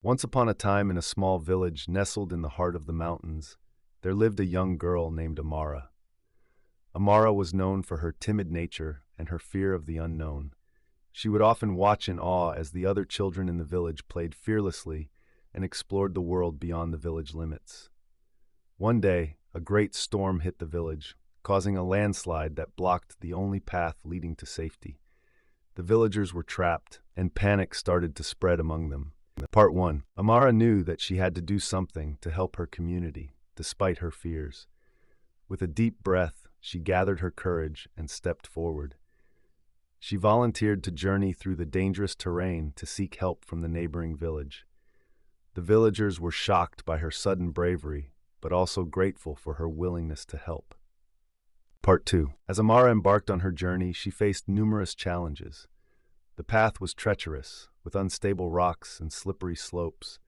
Once upon a time, in a small village nestled in the heart of the mountains, there lived a young girl named Amara. Amara was known for her timid nature and her fear of the unknown. She would often watch in awe as the other children in the village played fearlessly and explored the world beyond the village limits. One day, a great storm hit the village, causing a landslide that blocked the only path leading to safety. The villagers were trapped, and panic started to spread among them. Part 1. Amara knew that she had to do something to help her community, despite her fears. With a deep breath, she gathered her courage and stepped forward. She volunteered to journey through the dangerous terrain to seek help from the neighboring village. The villagers were shocked by her sudden bravery, but also grateful for her willingness to help. Part 2. As Amara embarked on her journey, she faced numerous challenges. The path was treacherous, with unstable rocks and slippery slopes.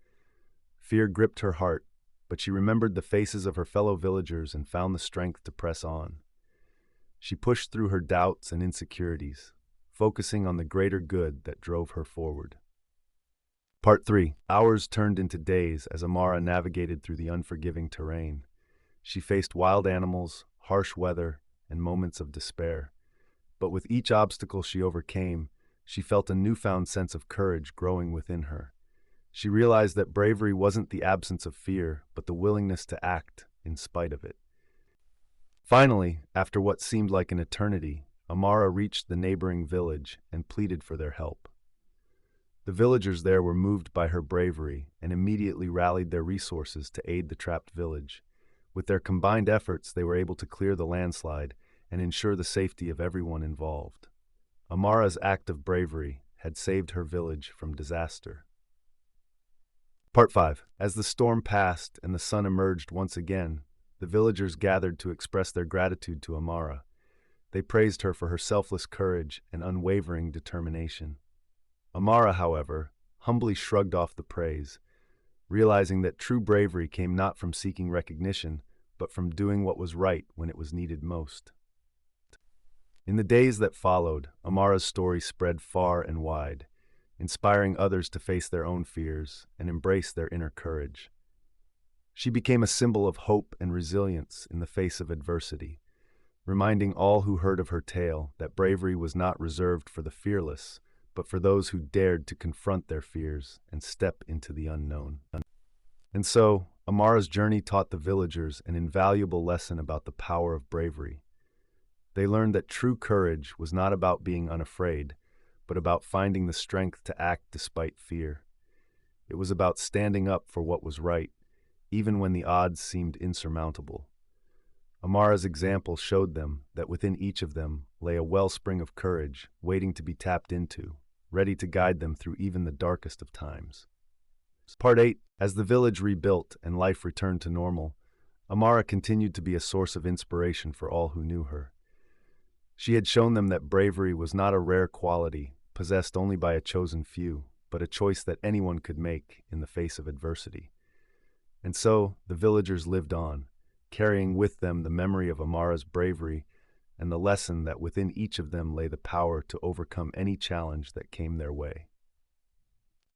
Fear gripped her heart, but she remembered the faces of her fellow villagers and found the strength to press on. She pushed through her doubts and insecurities, focusing on the greater good that drove her forward. Part 3. Hours turned into days as Amara navigated through the unforgiving terrain. She faced wild animals, harsh weather, and moments of despair. But with each obstacle she overcame, she felt a newfound sense of courage growing within her. She realized that bravery wasn't the absence of fear, but the willingness to act in spite of it. Finally, after what seemed like an eternity, Amara reached the neighboring village and pleaded for their help. The villagers there were moved by her bravery and immediately rallied their resources to aid the trapped village. With their combined efforts, they were able to clear the landslide and ensure the safety of everyone involved. Amara's act of bravery had saved her village from disaster. Part 5. As the storm passed and the sun emerged once again, the villagers gathered to express their gratitude to Amara. They praised her for her selfless courage and unwavering determination. Amara, however, humbly shrugged off the praise, realizing that true bravery came not from seeking recognition, but from doing what was right when it was needed most. In the days that followed, Amara's story spread far and wide, inspiring others to face their own fears and embrace their inner courage. She became a symbol of hope and resilience in the face of adversity, reminding all who heard of her tale that bravery was not reserved for the fearless, but for those who dared to confront their fears and step into the unknown. And so, Amara's journey taught the villagers an invaluable lesson about the power of bravery. They learned that true courage was not about being unafraid, but about finding the strength to act despite fear. It was about standing up for what was right, even when the odds seemed insurmountable. Amara's example showed them that within each of them lay a wellspring of courage waiting to be tapped into, ready to guide them through even the darkest of times. Part 8. As the village rebuilt and life returned to normal, Amara continued to be a source of inspiration for all who knew her. She had shown them that bravery was not a rare quality possessed only by a chosen few, but a choice that anyone could make in the face of adversity. And so, the villagers lived on, carrying with them the memory of Amara's bravery and the lesson that within each of them lay the power to overcome any challenge that came their way.